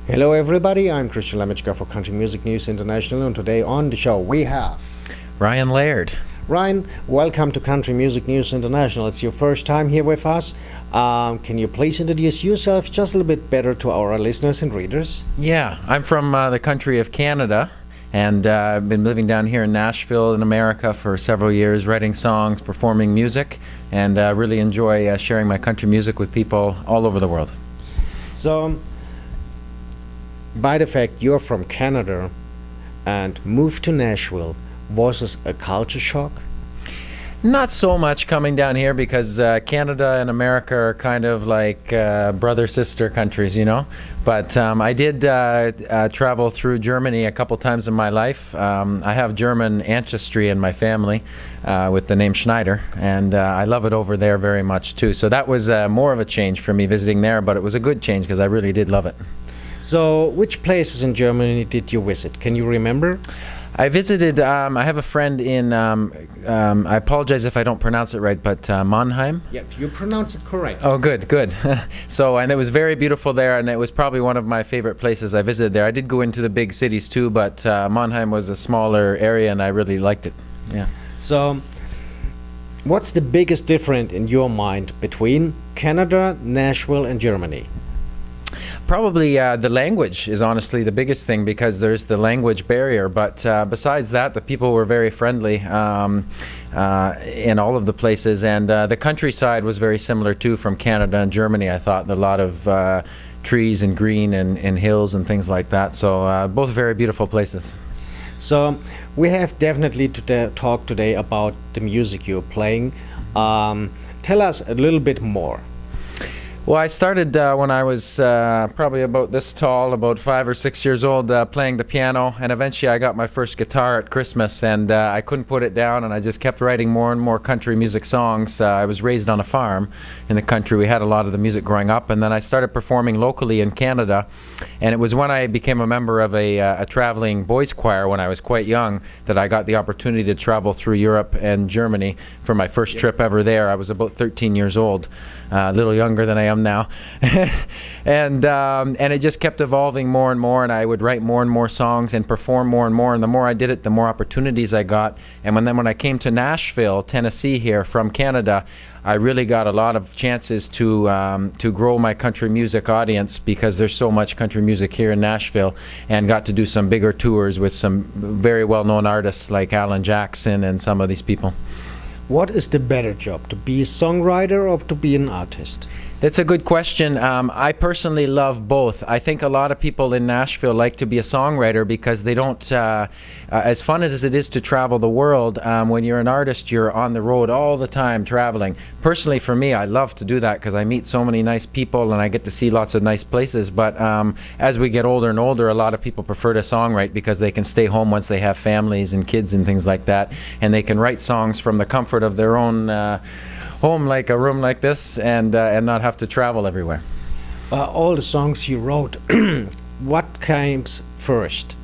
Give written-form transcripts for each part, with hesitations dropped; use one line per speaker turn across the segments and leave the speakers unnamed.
Hello everybody, I'm Christian Lamitschka for Country Music News International, and today on the show we have
Ryan Laird.
Ryan, welcome to Country Music News International. It's your first time here with us. Can you please introduce yourself just a little bit better to our listeners and readers?
Yeah, I'm from the country of Canada, and I've been living down here in Nashville in America for several years, writing songs, performing music, and really enjoy sharing my country music with people all over the world.
So, by the fact you're from Canada and moved to Nashville, was this a culture shock?
Not so much coming down here because Canada and America are kind of like brother-sister countries, you know. But I did travel through Germany a couple times in my life. I have German ancestry in my family with the name Schneider, and I love it over there very much too. So that was more of a change for me visiting there, but it was a good change because I really did love it.
So, which places in Germany did you visit? Can you remember?
I visited, I have a friend in, I apologize if I don't pronounce it right, but Mannheim?
Yeah, you pronounce it correct.
Oh, good, good. So, and it was very beautiful there, and it was probably one of my favorite places I visited there. I did go into the big cities too, but Mannheim was a smaller area, and I really liked it. Yeah.
So, what's the biggest difference in your mind between Canada, Nashville, and Germany?
Probably the language is honestly the biggest thing because there's the language barrier. But besides that, the people were very friendly in all of the places. And the countryside was very similar too from Canada and Germany. I thought a lot of trees and green and hills and things like that. So both very beautiful places.
So we have definitely to talk today about the music you're playing. Tell us a little bit more.
Well, I started when I was probably about this tall, about 5 or 6 years old, playing the piano, and eventually I got my first guitar at Christmas, and I couldn't put it down, and I just kept writing more and more country music songs. I was raised on a farm in the country. We had a lot of the music growing up, and then I started performing locally in Canada, and it was when I became a member of a traveling boys choir when I was quite young that I got the opportunity to travel through Europe and Germany for my first trip ever there. I was about 13 years old, a little younger than I am now. and it just kept evolving more and more, and I would write more and more songs and perform more, and the more I did it, the more opportunities I got. And when I came to Nashville, Tennessee here from Canada, I really got a lot of chances to grow my country music audience because there's so much country music here in Nashville, and got to do some bigger tours with some very well-known artists like Alan Jackson and some of these people.
What is the better job, to be a songwriter or to be an artist?
That's a good question. I personally love both. I think a lot of people in Nashville like to be a songwriter because they don't, as fun as it is to travel the world, when you're an artist, you're on the road all the time traveling. Personally, for me, I love to do that because I meet so many nice people and I get to see lots of nice places. But as we get older and older, a lot of people prefer to songwrite because they can stay home once they have families and kids and things like that, and they can write songs from the comfort of their own home, like a room like this, and not have to travel everywhere.
All the songs you wrote, what comes first,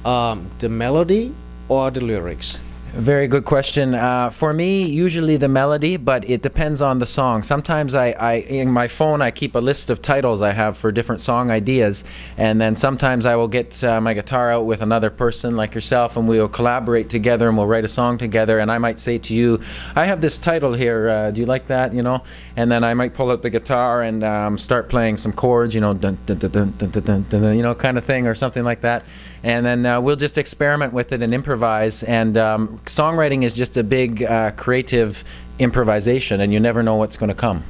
the melody or the lyrics?
Very good question. For me, usually the melody, but it depends on the song. Sometimes in my phone, I keep a list of titles I have for different song ideas, and then sometimes I will get my guitar out with another person like yourself, and we will collaborate together and we'll write a song together, and I might say to you, I have this title here, do you like that, you know? And then I might pull out the guitar and start playing some chords, you know, dun, dun, dun, dun, dun, dun, dun, dun, you know, kind of thing, or something like that. And then we'll just experiment with it and improvise. And songwriting is just a big creative improvisation, and you never know what's going to come.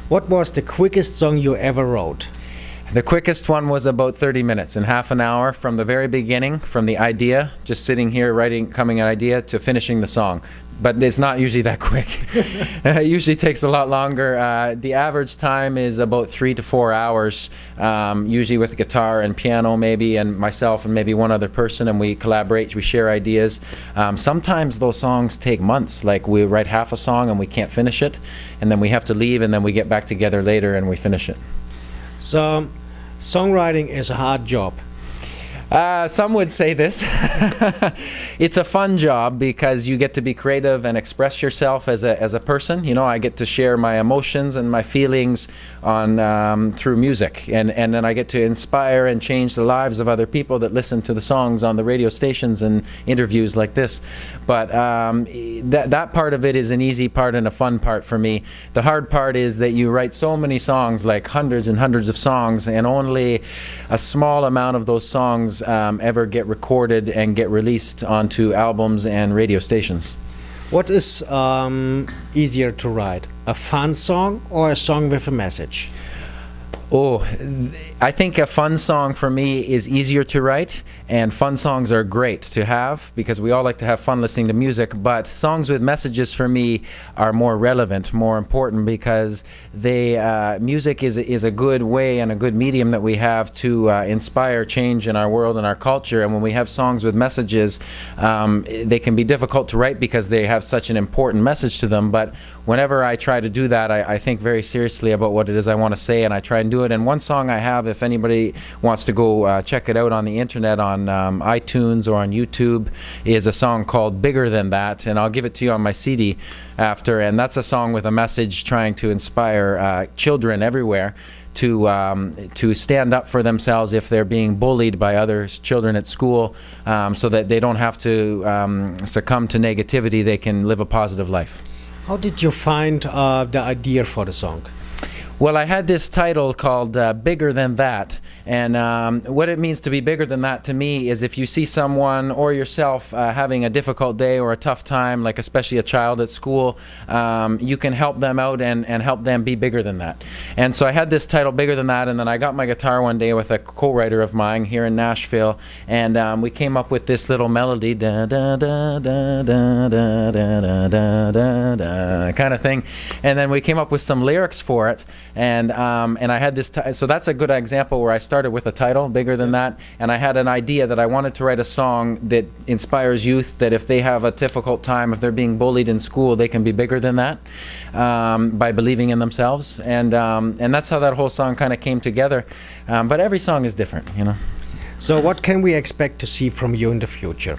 What was the quickest song you ever wrote?
The quickest one was about 30 minutes, in half an hour, from the very beginning, from the idea, just sitting here writing, coming an idea, to finishing the song. But it's not usually that quick. It usually takes a lot longer. The average time is about 3 to 4 hours, usually with guitar and piano maybe, and myself and maybe one other person, and we collaborate, we share ideas. Sometimes those songs take months, like we write half a song and we can't finish it, and then we have to leave, and then we get back together later and we finish it.
So, songwriting is a hard job.
Some would say this. It's a fun job because you get to be creative and express yourself as a person. You know, I get to share my emotions and my feelings on through music, and then I get to inspire and change the lives of other people that listen to the songs on the radio stations and interviews like this. But that part of it is an easy part and a fun part for me. The hard part is that you write so many songs, like hundreds and hundreds of songs, and only a small amount of those songs ever get recorded and get released onto albums and radio stations.
What is easier to write, a fun song or a song with a message?
Oh, I think a fun song for me is easier to write, and fun songs are great to have because we all like to have fun listening to music, but songs with messages for me are more relevant, more important, because music is a good way and a good medium that we have to inspire change in our world and our culture. And when we have songs with messages, they can be difficult to write because they have such an important message to them, but whenever I try to do that, I think very seriously about what it is I want to say, and I try and do it. And one song I have, if anybody wants to go check it out on the internet, on iTunes or on YouTube, is a song called Bigger Than That, and I'll give it to you on my CD after. And that's a song with a message trying to inspire children everywhere to stand up for themselves if they're being bullied by other children at school, so that they don't have to succumb to negativity. They can live a positive life.
How did you find the idea for the song?
Well, I had this title called Bigger Than That, and what it means to be bigger than that to me is if you see someone or yourself having a difficult day or a tough time, like especially a child at school, you can help them out and help them be bigger than that. And so I had this title, Bigger Than That, and then I got my guitar one day with a co-writer of mine here in Nashville, and we came up with this little melody, da da da da da da da da da da, kind of thing, and then we came up with some lyrics for it. And I had this, so that's a good example where I started with a title, Bigger Than That, and I had an idea that I wanted to write a song that inspires youth, that if they have a difficult time, if they're being bullied in school, they can be bigger than that by believing in themselves. And that's how that whole song kind of came together. But every song is different, you know. So
what can we expect to see from you in the future?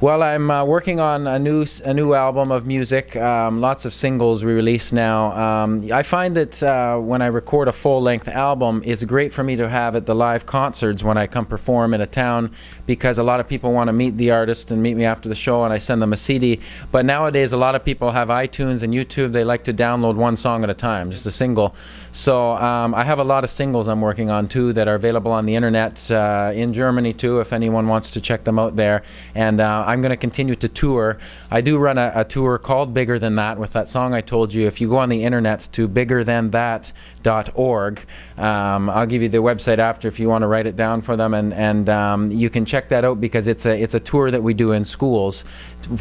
Well, I'm working on a new album of music. Lots of singles we release now. I find that when I record a full-length album, it's great for me to have at the live concerts when I come perform in a town, because a lot of people want to meet the artist and meet me after the show, and I send them a CD. But nowadays, a lot of people have iTunes and YouTube. They like to download one song at a time, just a single. So I have a lot of singles I'm working on too that are available on the internet in Germany too, if anyone wants to check them out there. And I'm going to continue to tour. I do run a tour called Bigger Than That with that song I told you. If you go on the internet to biggerthanThat.org, I'll give you the website after if you want to write it down for them, and you can check that out, because it's a tour that we do in schools,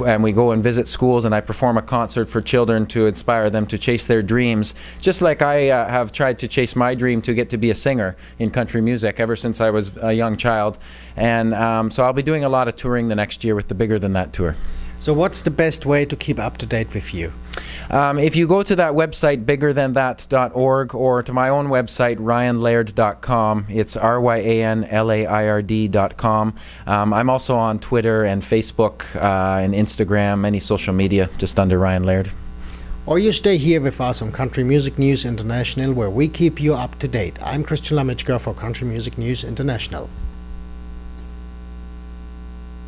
and we go and visit schools, and I perform a concert for children to inspire them to chase their dreams, just like I have tried to chase my dream to get to be a singer in country music ever since I was a young child. And so I'll be doing a lot of touring the next year with the Bigger Than That tour.
So what's the best way to keep up to date with you?
If you go to that website, biggerthanThat.org, or to my own website, ryanlaird.com. It's RyanLaird.com. I'm also on Twitter and Facebook and Instagram, any social media, just under Ryan Laird.
Or you stay here with us on Country Music News International, where we keep you up to date. I'm Christian Lamitschka for Country Music News International.